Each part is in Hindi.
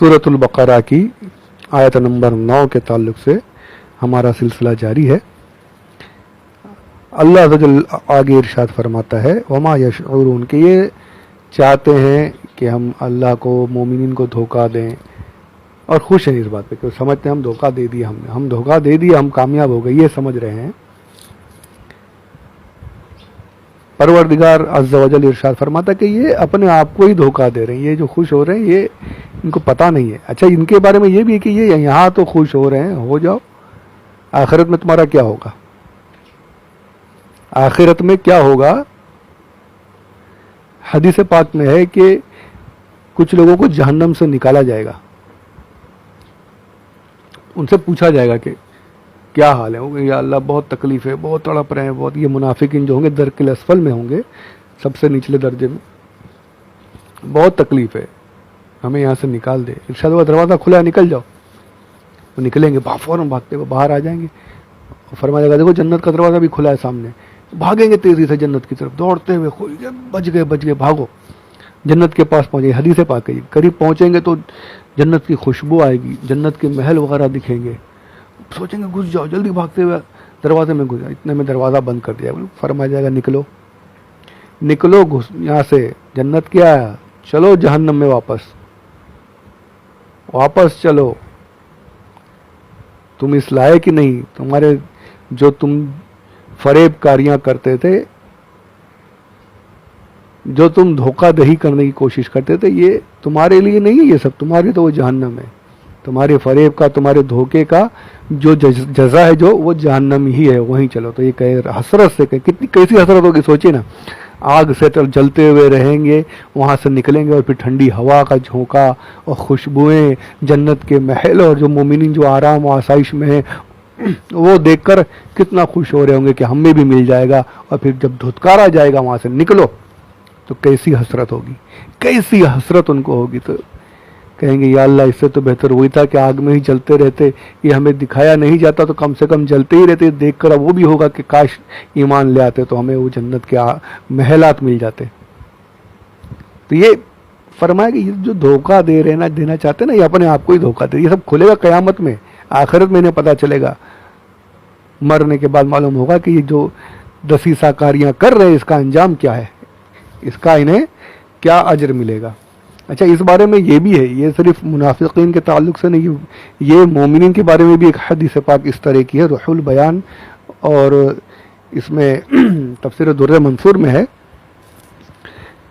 सूरतुल बकरा की आयत नंबर 9 के ताल्लुक से हमारा सिलसिला जारी है। अल्लाह अज़्ज़वजल आगे इरशाद फरमाता है, वमा यशऊरून, कि ये चाहते हैं कि हम अल्लाह को, मोमिनीन को धोखा दें और खुश हैं इस बात पे, क्योंकि समझते हैं हम धोखा दे दिया, हम धोखा दे दिया, हम कामयाब हो गए, ये समझ रहे हैं। परवरदिगार अज़्ज़वजल इरशाद फरमाता है कि ये अपने आप को ही धोखा दे रहे हैं, ये जो खुश हो रहे हैं ये इनको पता नहीं है। अच्छा, इनके बारे में ये भी है कि ये यहाँ तो खुश हो रहे हैं, हो जाओ, आखिरत में तुम्हारा क्या होगा, आखिरत में क्या होगा। हदीस पाक में है कि कुछ लोगों को जहन्नम से निकाला जाएगा, उनसे पूछा जाएगा कि क्या हाल है, वो या अल्लाह बहुत तकलीफ है, बहुत तड़प रहे हैं, बहुत। ये मुनाफिकीन जो होंगे दरकिल असफल में होंगे, सबसे निचले दर्जे में, बहुत तकलीफ है, हमें यहाँ से निकाल दे। इरशाद हुआ दरवाज़ा खुला है, निकल जाओ। वो निकलेंगे, फौरन भागते हुए बाहर आ जाएंगे, फरमाया जाएगा देखो जन्नत का दरवाज़ा भी खुला है सामने। भागेंगे तेज़ी से जन्नत की तरफ, दौड़ते हुए, खुल गए, बच गए, भागो, जन्नत के पास पहुँचे। हदीस पाक है, करीब पहुँचेंगे तो जन्नत की खुशबू आएगी, जन्नत के महल वगैरह दिखेंगे, सोचेंगे घुस जाओ, जल्दी भागते हुए दरवाजे में घुस जाओ। इतने में दरवाज़ा बंद कर दिया, फरमाया जाएगा निकलो, निकलो, घुस यहाँ से, जन्नत क्या है, चलो जहन्नम में वापस चलो, तुम इस लायक ही नहीं, तुम्हारे जो तुम फरेबकारियां करते थे, जो तुम धोखाधड़ी करने की कोशिश करते थे, ये तुम्हारे लिए नहीं है, ये सब तुम्हारे तो वो जहन्नम है, तुम्हारे फरेब का, तुम्हारे धोखे का जो जजा है, जो वो जहन्नम ही है, वहीं चलो। तो ये कहे हसरत से, कहे कितनी कैसी हसरत होगी, सोचिए ना, आग से जलते हुए रहेंगे, वहाँ से निकलेंगे और फिर ठंडी हवा का झोंका और खुशबुएं, जन्नत के महल और जो मोमिनीन जो आराम और आसाइश में है, वो देखकर कितना खुश हो रहे होंगे कि हमें भी मिल जाएगा। और फिर जब धुतकारा जाएगा वहाँ से निकलो, तो कैसी हसरत होगी, कैसी हसरत उनको होगी। तो कहेंगे या अल्लाह, इससे तो बेहतर वही था कि आग में ही जलते रहते, ये हमें दिखाया नहीं जाता तो कम से कम जलते ही रहते, देखकर वो भी होगा कि काश ईमान ले आते तो हमें वो जन्नत के महलात मिल जाते। तो ये फरमाया कि ये जो धोखा दे रहे ना, देना चाहते ना, ये अपने आप को ही धोखा दे। ये सब खुलेगा क़यामत में, आखिरत में इन्हें पता चलेगा, मरने के बाद मालूम होगा कि ये जो दसीसा कारियाँ कर रहे हैं इसका अंजाम क्या है, इसका इन्हें क्या अजर मिलेगा। अच्छा, इस बारे में ये भी है, ये सिर्फ मुनाफिकीन के ताल्लुक से नहीं, ये मोमिनीन के बारे में भी एक हदीस पाक इस तरह की है, रूहुल बयान, और इसमें तफसीर दुर्र मंसूर में है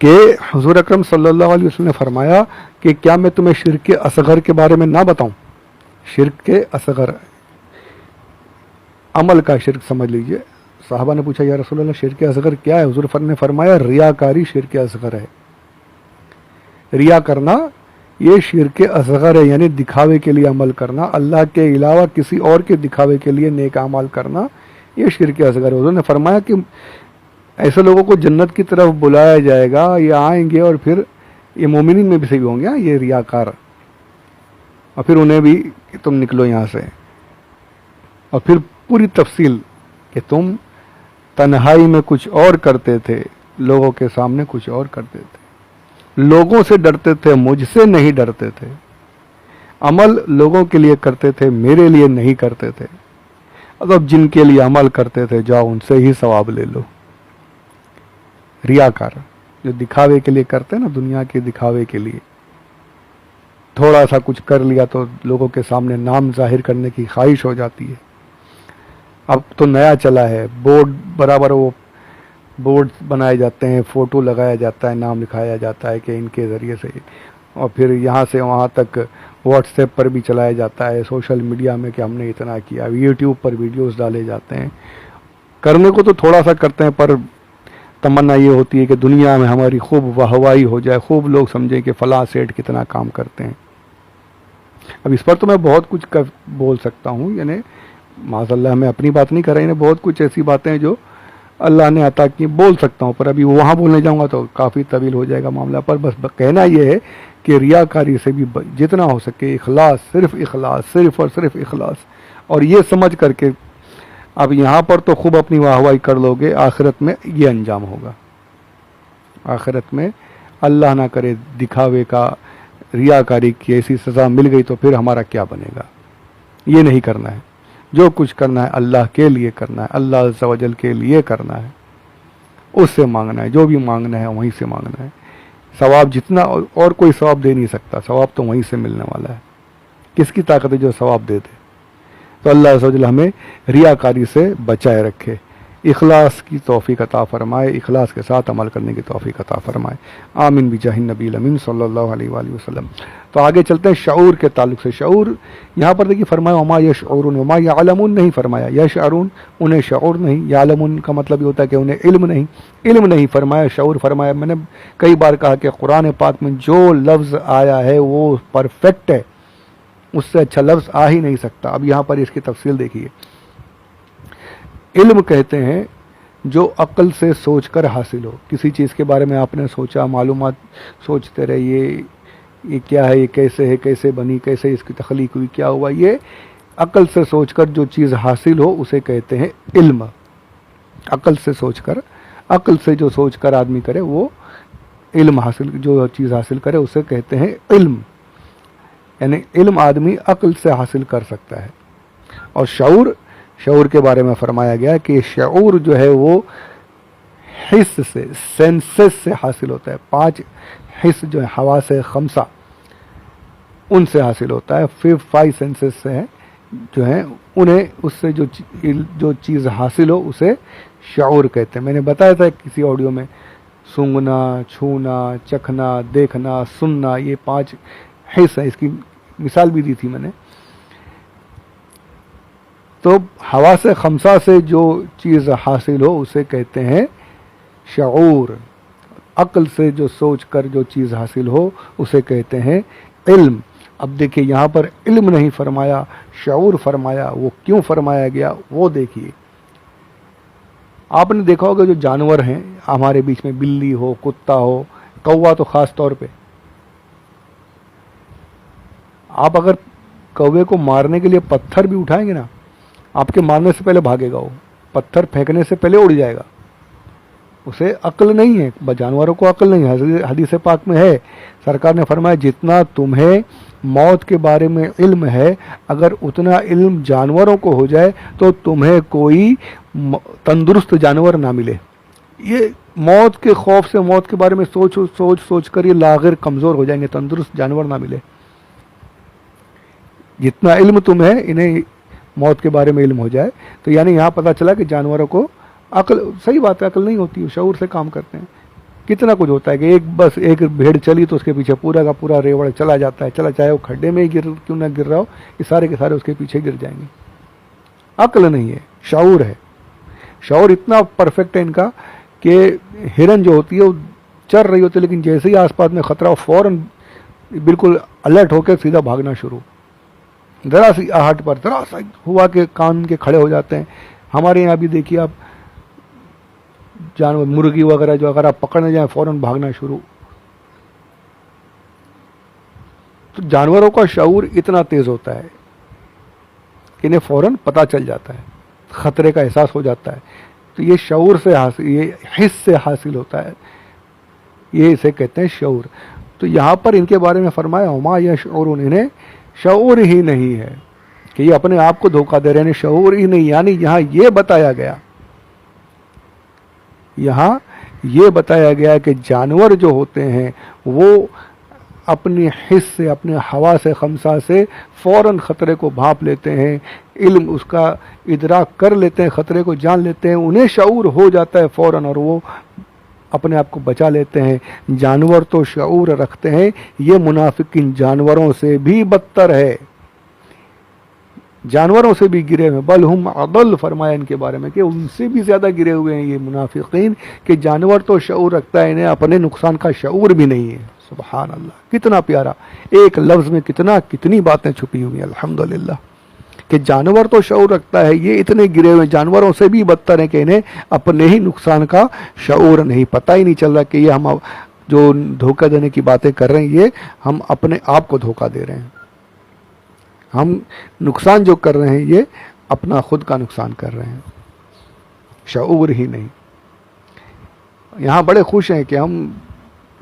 कि हुजूर अकरम सल्लल्लाहु अलैहि वसल्लम ने फरमाया कि क्या मैं तुम्हें शिर्क असगर के बारे में ना बताऊं। शिर्क असगर, अमल का शिर्क समझ लीजिए। साहबा ने पूछा या रसूल अल्लाह शिर्क असगर क्या है। हुजूर ने फरमाया रियाकारी शिर्क असगर है। रिया करना ये शिर्क असगर है, यानी दिखावे के लिए अमल करना, अल्लाह के अलावा किसी और के दिखावे के लिए नेक अमल करना, ये शिर्क असगर है। हुजूर ने फरमाया कि ऐसे लोगों को जन्नत की तरफ बुलाया जाएगा, ये आएंगे और फिर ये मोमिनीन में भी सही होंगे, ये रियाकार, और फिर उन्हें भी कि तुम निकलो यहाँ से, और फिर पूरी तफसील कि तुम तन्हाई में कुछ और करते थे, लोगों के सामने कुछ और करते थे, लोगों से डरते थे, मुझसे नहीं डरते थे, अमल लोगों के लिए करते थे, मेरे लिए नहीं करते थे। अब जिनके लिए अमल करते थे जाओ उनसे ही सवाब ले लो। रियाकार जो दिखावे के लिए करते हैं ना, दुनिया के दिखावे के लिए, थोड़ा सा कुछ कर लिया तो लोगों के सामने नाम जाहिर करने की ख्वाहिश हो जाती है। अब तो नया चला है, बोर्ड बराबर वो बोर्ड बनाए जाते हैं, फ़ोटो लगाया जाता है, नाम लिखाया जाता है कि इनके ज़रिए से, और फिर यहाँ से वहाँ तक व्हाट्सएप पर भी चलाया जाता है, सोशल मीडिया में कि हमने इतना किया, यूट्यूब पर वीडियोस डाले जाते हैं। करने को तो थोड़ा सा करते हैं, पर तमन्ना ये होती है कि दुनिया में हमारी खूब वाहवाही हो जाए, खूब लोग समझें कि फ़लाँ सेठ कितना काम करते हैं। अब इस पर तो मैं बहुत कुछ बोल सकता हूँ, यानी माज़अल्लाह मैं अपनी बात नहीं कर रही, बहुत कुछ ऐसी बातें जो अल्लाह ने अता की बोल सकता हूँ, पर अभी वहाँ बोलने जाऊँगा तो काफ़ी तवील हो जाएगा मामला। पर बस कहना ये है कि रियाकारी से भी जितना हो सके इखलास, सिर्फ और सिर्फ इखलास, और ये समझ करके अब यहाँ पर तो खूब अपनी वाहवाही कर लोगे, आखिरत में ये अंजाम होगा। आखिरत में अल्लाह ना करे दिखावे का रियाकारी की ऐसी सज़ा मिल गई तो फिर हमारा क्या बनेगा। ये नहीं करना है। जो कुछ करना है अल्लाह के लिए करना है, अल्लाह अज़्ज़ व जल के लिए करना है, उससे मांगना है। जो भी मांगना है वहीं से मांगना है। सवाब जितना और कोई सवाब दे नहीं सकता, सवाब तो वहीं से मिलने वाला है। किसकी ताकत है जो सवाब दे दे। तो अल्लाह अज़्ज़ व जल हमें रियाकारी से बचाए रखे, इखलास की तौफीक अता फरमाए, इखलास के साथ अमल करने की तौफीक अता फरमाए। आमीन बिजाहिन नबील अमीन सल्लल्लाहु अलैहि वसल्लम। तो आगे चलते हैं शऊर के ताल्लुक से। शऊर यहाँ पर देखिए फरमाया वमा यशऊरून, वमा यालमून नहीं फरमाया, यशअरून उन्हें शऊर नहीं, यालमून का मतलब ये होता है कि उन्हें इल्म नहीं फरमाया, शऊर फरमाया। मैंने कई बार कहा कि कुरान पाक में जो लफ्ज़ आया है वो परफेक्ट है, उससे अच्छा लफ्ज़ आ ही नहीं सकता। अब यहाँ पर इसकी तफसील देखिए। इल्म कहते हैं जो अक्ल से सोचकर हासिल हो। किसी चीज़ के बारे में आपने सोचा, मालूमात सोचते रहिए, ये क्या है, ये कैसे है, कैसे बनी, कैसे इसकी तख्लीक हुई, क्या हुआ, ये अक्ल से सोचकर जो चीज़ हासिल हो उसे कहते हैं इल्म। अक्ल से सोचकर, अक्ल से जो सोचकर आदमी करे वो इल्म हासिल, जो चीज़ हासिल करे उसे कहते हैं इल्म। यानी इल्म आदमी अक्ल से हासिल कर सकता है। और शऊर के बारे में फरमाया गया कि शऊर जो है वो हिस्स से, सेंसेस से हासिल होता है। 5 हिस्स जो है हवा से खमसा, उनसे हासिल होता है। फिर 5 सेंसेस से है जो है, उन्हें उससे जो चीज़ हासिल हो उसे शऊर कहते हैं। मैंने बताया था किसी ऑडियो में, सूंघना, छूना, चखना, देखना, सुनना, ये 5 हिस्स हैं। इसकी मिसाल भी दी थी मैंने। तो हवा से खमसा से जो चीज़ हासिल हो उसे कहते हैं शऊर। अक्ल से जो सोच कर जो चीज़ हासिल हो उसे कहते हैं इल्म। अब देखिए यहाँ पर इल्म नहीं फरमाया, शऊर फरमाया। वो क्यों फरमाया गया वो देखिए। आपने देखा होगा जो जानवर हैं हमारे बीच में, बिल्ली हो, कुत्ता हो, कौवा तो ख़ास तौर पे, आप अगर कौवे को मारने के लिए पत्थर भी उठाएंगे ना, आपके मारने से पहले भागेगा। वो पत्थर फेंकने से पहले उड़ जाएगा। उसे अक्ल नहीं है, जानवरों को अक्ल नहीं है। हदीस पाक में है, सरकार ने फरमाया जितना तुम्हें मौत के बारे में इल्म है, अगर उतना इल्म जानवरों को हो जाए तो तुम्हें कोई तंदुरुस्त जानवर ना मिले। ये मौत के खौफ से, मौत के बारे में सोच कर ये लागिर कमज़ोर हो जाएंगे, तंदुरुस्त जानवर ना मिले। जितना इल्म तुम्हें, इन्हें मौत के बारे में इल्म हो जाए। तो यानी यहाँ पता चला कि जानवरों को अक्ल, सही बात है, अक्ल नहीं होती, शऊर से काम करते हैं। कितना कुछ होता है कि एक भेड़ चली तो उसके पीछे पूरा का पूरा रेवड़ चला जाता है, चला, चाहे वो खड्डे में ही क्यों ना गिर रहा हो, ये सारे के सारे उसके पीछे गिर जाएंगे। अक्ल नहीं है, शऊर है। शऊर इतना परफेक्ट है इनका कि हिरन जो होती है वो चल रही होती है, लेकिन जैसे ही आसपास में खतरा हो फौरन बिल्कुल अलर्ट होकर सीधा भागना शुरू। जरा सी आहट पर, जरा सा हुआ के कान के खड़े हो जाते हैं। हमारे यहाँ भी देखिए आप, जानवर, मुर्गी वगैरह जो अगर आप पकड़ने जाए फौरन भागना शुरू। तो जानवरों का शऊर इतना तेज होता है कि इन्हें फौरन पता चल जाता है, खतरे का एहसास हो जाता है। तो ये शऊर से हासिल, ये हिस्स से हासिल होता है, ये इसे कहते हैं शऊर। तो यहाँ पर इनके बारे में फरमाया हुमा यशऊरून, इन्हें शऊर ही नहीं है कि ये अपने आप को धोखा दे रहे हैं, शऊर ही नहीं। यानी यहाँ ये बताया गया, यहाँ ये बताया गया कि जानवर जो होते हैं वो अपने हिस्स से, अपने हवा से, खमसा से फौरन ख़तरे को भांप लेते हैं, इल्म उसका इदराक कर लेते हैं, ख़तरे को जान लेते हैं, उन्हें शऊर हो जाता है फौरन और वो अपने आप को बचा लेते हैं। जानवर तो शऊर रखते हैं, ये मुनाफिक इन जानवरों से भी बदतर है, जानवरों से भी गिरे हुए, बल हुम अदल फरमाया इनके बारे में कि उनसे भी ज़्यादा गिरे हुए हैं ये मुनाफिकीन, कि जानवर तो शऊर रखता है, इन्हें अपने नुकसान का शऊर भी नहीं है। सुभान अल्लाह, कितना प्यारा एक लफ्ज़ में कितनी बातें छुपी हुई हैं। अल्हम्दुलिल्लाह कि जानवर तो शऊर रखता है, ये इतने गिरे हुए जानवरों से भी बदतर है कि इन्हें अपने ही नुकसान का शऊर नहीं, पता ही नहीं चल रहा कि ये हम जो धोखा देने की बातें कर रहे हैं ये हम अपने आप को धोखा दे रहे हैं। हम नुकसान जो कर रहे हैं ये अपना खुद का नुकसान कर रहे हैं, शऊर ही नहीं। यहाँ बड़े खुश हैं कि हम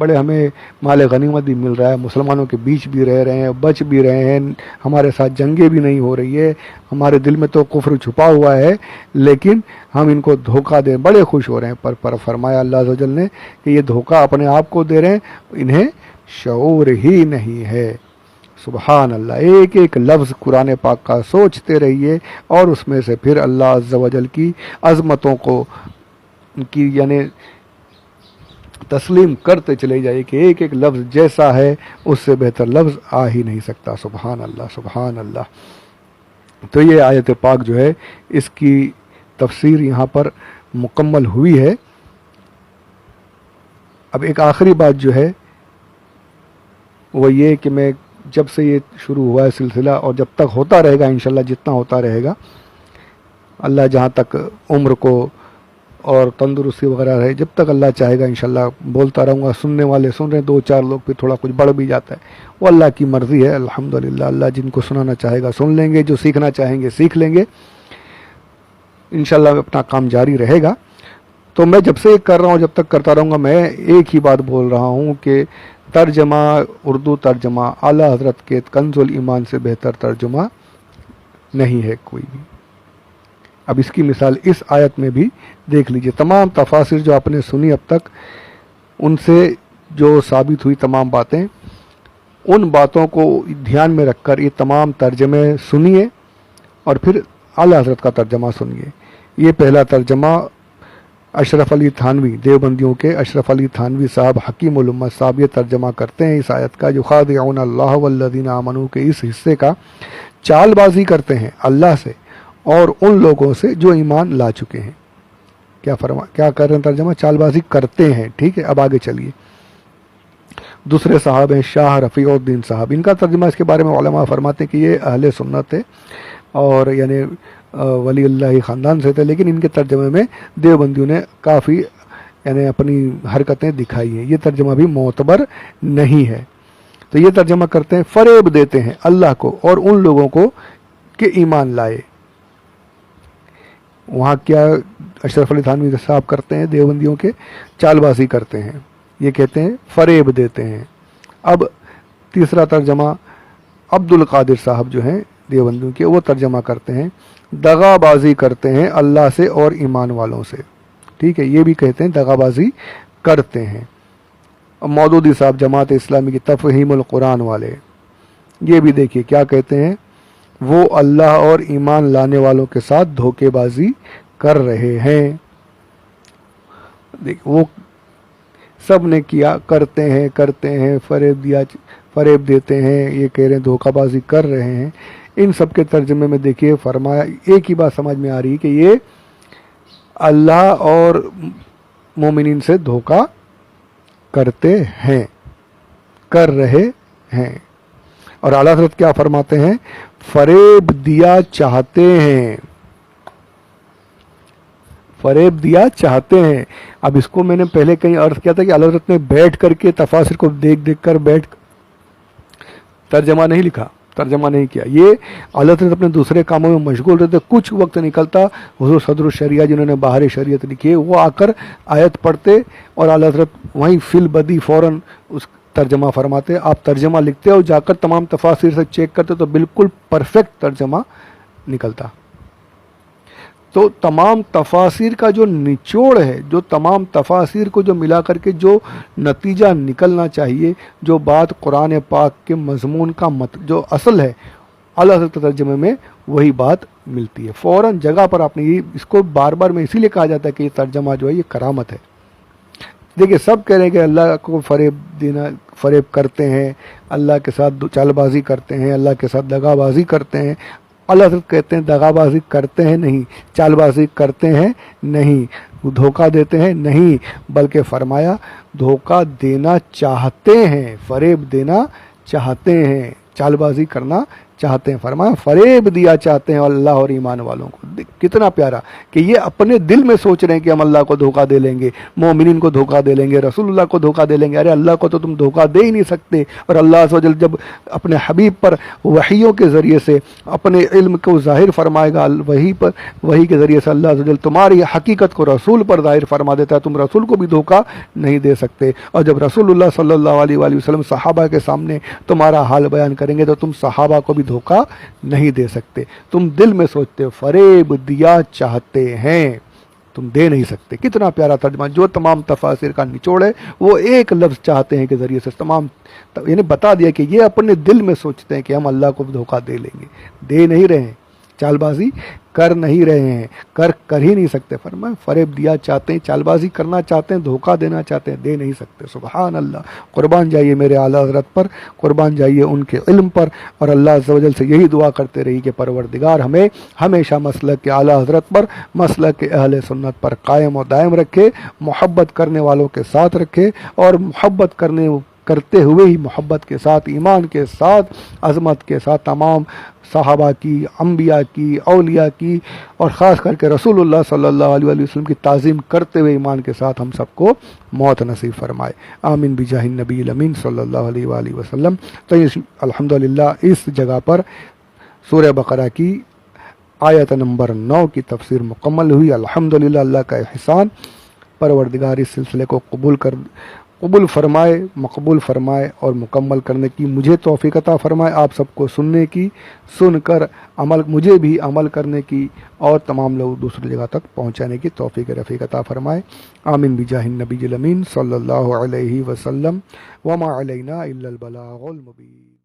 बड़े हमें माल गनीमत भी मिल रहा है, मुसलमानों के बीच भी रह रहे हैं, बच भी रहे हैं, हमारे साथ जंगें भी नहीं हो रही है, हमारे दिल में तो कुफ्र छुपा हुआ है, लेकिन हम इनको धोखा दें बड़े खुश हो रहे हैं। पर फरमाया अल्लाह अज़्ज़ व जल ने कि ये धोखा अपने आप को दे रहे हैं, इन्हें शऊर ही नहीं है। सुबहान अल्लाह। एक एक लफ्ज़ कुरान पाक का सोचते रहिए और उसमें से फिर अल्लाह अज़्ज़ व जल की अज़मतों को की यानी तस्लीम करते चले जाइए कि एक एक लफ्ज़ जैसा है उससे बेहतर लफ्ज़ आ ही नहीं सकता। सुबहान अल्लाह, सुबहान अल्लाह। तो ये आयत पाक जो है इसकी तफसीर यहाँ पर मुकम्मल हुई है। अब एक आखिरी बात जो है वो ये कि मैं जब से ये शुरू हुआ है सिलसिला और जब तक होता रहेगा इंशाल्लाह, जितना होता रहेगा, अल्लाह जहाँ तक उम्र को और तंदुरुस्ती वगैरह रहे, जब तक अल्लाह चाहेगा इंशाल्लाह बोलता रहूँगा। सुनने वाले सुन रहे हैं, 2-4 लोग, फिर थोड़ा कुछ बढ़ भी जाता है, वो अल्लाह की मर्ज़ी है। अल्हम्दुलिल्लाह, अल्लाह जिनको सुनाना चाहेगा सुन लेंगे, जो सीखना चाहेंगे सीख लेंगे। इंशाल्लाह अपना काम जारी रहेगा। तो मैं जब से कर रहा हूँ, जब तक करता रहूँगा। मैं एक ही बात बोल रहा हूँ कि तर्जमा, उर्दू तर्जमा आला हज़रत के कंज़ुल ईमान से बेहतर तर्जुमा नहीं है कोई भी। अब इसकी मिसाल इस आयत में भी देख लीजिए। तमाम तफासिर जो आपने सुनी अब तक, उनसे जो साबित हुई तमाम बातें, उन बातों को ध्यान में रखकर ये तमाम तर्जमे सुनिए और फिर आला हज़रत का तर्जमा सुनिए। ये पहला तर्जमा अशरफ अली थानवी, देवबंदियों के अशरफ अली थानवी साहब हकीमुल उम्मत साहब ये तर्जमा करते हैं इस आयत का, जो खादिऊन अल्लाह वल्लज़ीना आमनू के इस हिस्से का चालबाजी करते हैं अल्लाह से और उन लोगों से जो ईमान ला चुके हैं। क्या कर रहे हैं तर्जमा? चालबाजी करते हैं। ठीक है, अब आगे चलिए। दूसरे साहब हैं शाह रफ़ीउद्दीन साहब। इनका तर्जमा इसके बारे में उलमा फरमाते हैं कि ये अहले सुन्नत है और यानी वली अल्लाह ख़ानदान से थे, लेकिन इनके तर्जमे में देवबंदियों ने काफ़ी यानी अपनी हरकतें दिखाई हैं। ये तर्जमा भी मोतबर नहीं है। तो ये तर्जमा करते हैं, फ़रेब देते हैं अल्लाह को और उन लोगों को कि ईमान लाए। वहाँ क्या अशरफ अली थानवी साहब करते हैं? देवबंदियों के चालबाजी करते हैं, ये कहते हैं फ़रेब देते हैं। अब तीसरा तर्जमा अब्दुल कादिर साहब जो हैं देवबंदियों के, वो तर्जमा करते हैं दगाबाजी करते हैं अल्लाह से और ईमान वालों से। ठीक है, ये भी कहते हैं दगाबाजी करते हैं। मौदूदी साहब जमात इस्लामी की तफ़हीमुल कुरान वाले, ये भी देखिए क्या कहते हैं, वो अल्लाह और ईमान लाने वालों के साथ धोखेबाजी कर रहे हैं। देख, वो सब ने किया, करते हैं, फ़रेब देते हैं, ये कह रहे हैं धोखाबाजी कर रहे हैं। इन सब के तर्जुमे में देखिए फरमाया, एक ही बात समझ में आ रही है कि ये अल्लाह और मोमिनीन से धोखा करते हैं, कर रहे हैं। और आला हज़रत क्या फरमाते हैं? फ़रेब दिया चाहते हैं, फ़रेब दिया चाहते हैं। अब इसको मैंने पहले कहीं अर्थ किया था कि आला हज़रत ने बैठ करके तफासिर को देख देख कर बैठ तर्जमा नहीं लिखा, तर्जमा नहीं किया। ये आला हज़रत अपने दूसरे कामों में मशगूल रहते, कुछ वक्त निकलता, हुज़ूर सदरुल शरिया जिन्होंने बाहर शरीयत लिखी है वो आकर आयत पढ़ते और आला हज़रत वहीं फिल बदी फ़ौरन उस तर्जमा फरमाते। आप तर्जमा लिखते और जाकर तमाम तफासिर से चेक करते तो बिल्कुल परफेक्ट तर्जमा निकलता। तो तमाम तफासिर का जो निचोड़ है, जो तमाम तफासिर को जो मिला करके जो नतीजा निकलना चाहिए, जो बात कुरान पाक के मज़मून का जो असल है, आला हज़रत के तर्जमे में वही बात मिलती है फ़ौरन जगह पर। आपने ये इसको बार बार में इसीलिए कहा जाता है कि ये तर्जमा जो है ये करामत है। देखिए सब कह रहे हैं कि अल्लाह को फ़रेब देना, फ़रेब करते हैं, अल्लाह के साथ चालबाजी करते हैं, अल्लाह के साथ दगाबाजी करते हैं। अल्लाह हज़रत कहते हैं दगाबाजी करते हैं नहीं, चालबाजी करते हैं नहीं, धोखा देते हैं नहीं, बल्कि फरमाया धोखा देना चाहते हैं, फ़रेब देना चाहते हैं, चालबाजी करना चाहते हैं, फरमाया फरेब दिया चाहते हैं अल्लाह और ईमान वालों को। कितना प्यारा कि ये अपने दिल में सोच रहे हैं कि हम अल्लाह को धोखा दे लेंगे, मोमिनीन को धोखा दे लेंगे, रसूलुल्लाह को धोखा दे लेंगे। अरे अल्लाह को तो तुम धोखा दे ही नहीं सकते। और अल्लाह अज़्ज़ व जल जब अपने हबीब पर वहियों के ज़रिए से अपने इल्म को ज़ाहिर फरमाएगा, वही के ज़रिए से अल्लाह अज़्ज़ व जल तुम्हारी हकीकत को रसूल पर ज़ाहिर फरमा देता है। तुम रसूल को भी धोखा नहीं दे सकते। और जब रसूलुल्लाह सल्लल्लाहु अलैहि वसल्लम सहाबा के सामने तुम्हारा हाल बयान करेंगे तो तुम सहाबा को भी धोखा नहीं दे सकते। तुम दिल में सोचते हो, फरेब दिया चाहते हैं, तुम दे नहीं सकते। कितना प्यारा तर्जुमा, जो तमाम तफासिर का निचोड़ है वो एक लफ्ज़ चाहते हैं के ज़रिए से तमाम यानी बता दिया कि ये अपने दिल में सोचते हैं कि हम अल्लाह को धोखा दे लेंगे। दे नहीं रहे हैं, चालबाजी कर नहीं रहे हैं, कर ही नहीं सकते। फरमाया फरेब दिया चाहते हैं, चालबाजी करना चाहते हैं, धोखा देना चाहते हैं, दे नहीं सकते। सुभान अल्लाह। कुर्बान जाइए मेरे आला हज़रत पर, कुर्बान जाइए उनके इल्म पर। और अल्लाह अज़्ज़ व जल से यही दुआ करते रही कि परवरदिगार हमें हमेशा मसलक के आला हज़रत पर, मसलक के अहले सुन्नत पर कायम और दायम रखे, मोहब्बत करने वालों के साथ रखे, और मोहब्बत करते हुए ही मोहब्बत के साथ, ईमान के साथ, अज़मत के साथ तमाम सहाबा की, अम्बिया की, औलिया की, और ख़ास करके रसूलुल्लाह सल्लल्लाहु अलैहि वसल्लम की ताज़ीम करते हुए ईमान के साथ हम सबको मौत नसीब फरमाए। आमीन बिजाहिन नबील अमीन सल्लल्लाहु अलैहि वसल्लम। तो अल्हम्दुलिल्लाह इस जगह पर सूरह बकरा की आयत नंबर 9 की तफसीर मुकम्मल हुई। अल्हम्दुलिल्लाह, अल्लाह का एहसान। परवरदिगार इस सिलसिले को कबूल फरमाए, मकबूल फरमाए और मुकम्मल करने की मुझे तौफीक अता फरमाए, आप सबको सुनने की, सुनकर अमल, मुझे भी अमल करने की और तमाम लोग दूसरी जगह तक पहुँचाने की तौफीक रफ़ीक अता फरमाए। आमीन बिजाहिन नबील अमीन सल्लल्लाहु अलैहि वसल्लम। वमा अलैना इल्लल बलागुल मुबीन।